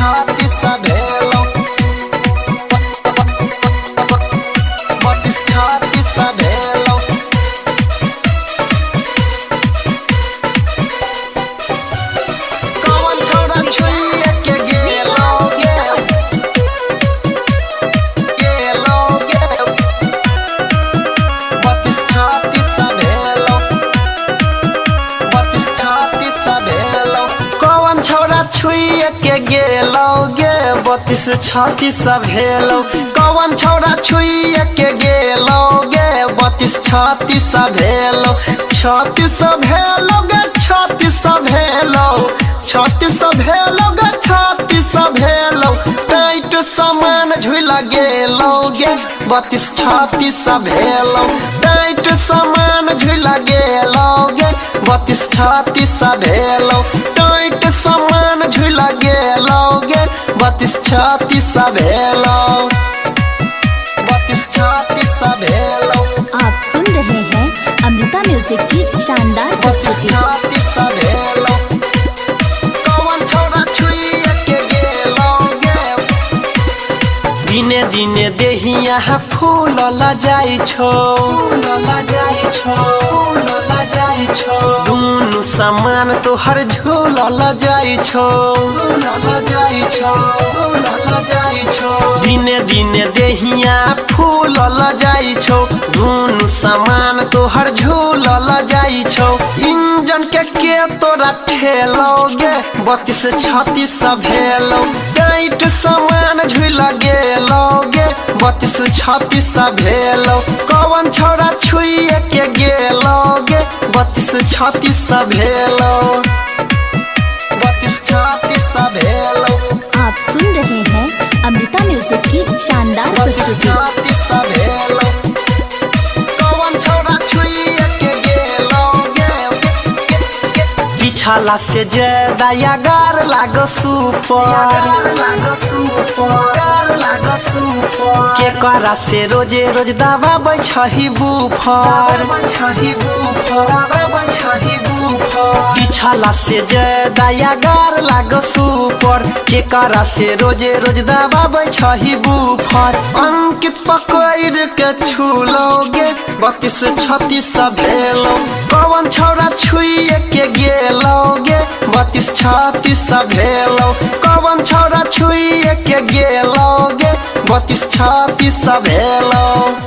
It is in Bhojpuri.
छत्तीस भेलौ 32 36 भेलौ। कौन छौड़ा छुइए के गेलौ गे 32 36 भेलौ 32 36 भेलौ। कौन छौड़ा छुइए के गेलौ गे 32 36 भेलौ। कौन छौड़ा छुइए के गेलौ गे 32 36 भेलौ। 36 भेलौ गे 36 भेलौ 36 भेलौ गे 36 भेलौ। टाइट सामान झुला गेलौ गे 32 36 भेलौ। टाइट सामान झुला गेलौ गे 32 36 भेलौ। टाइट सामान झुला गेलौ गे 32 36 भेलौ 32 36 भेलौ। आप सुन रहे हैं अमृता म्यूजिक की शानदार 32 प्रस्तुति। 36 भेलौ। कौन छौड़ा छुइए के गेलौ गे दिने दिने देहिया फूल जाइ छौ दुनु सामान तोहर झूलल जाइ छौ दिने दिने देहिया फूलल जाइ छौ दुनु सामान तोहर झूलल जाइ छौ। इंजन के तोरा ठेलौगे 32 36 भेलौ। टाइट सामान झुला गेलौगे 32 36 भेलौ। कौन छौड़ा छुइए के गेलौगे 32 36 भेलौ 32 36 भेलौ। आप सुन रहे हैं अमृता म्यूजिक की शानदार 32 प्रस्तुति। 36 भेलौ। कौन छौड़ा छुइए के गेलौगे पिछला से ज्यादा यागार लागो सुपर के करा से रोजे रोज दबाबै छही बुफर पिछला से ज्यादा यागार लागो सुपर के करा से रोजे रोज दबाबै छही बुफर। अंकित पकड़ के छुलौगे 32 36 भेलौ। कौन छौड़ा छुइए के गेलौगे 32 36 भेलौ। कौन छौड़ा छुइए के गेलौगे 32 36 भेलौ।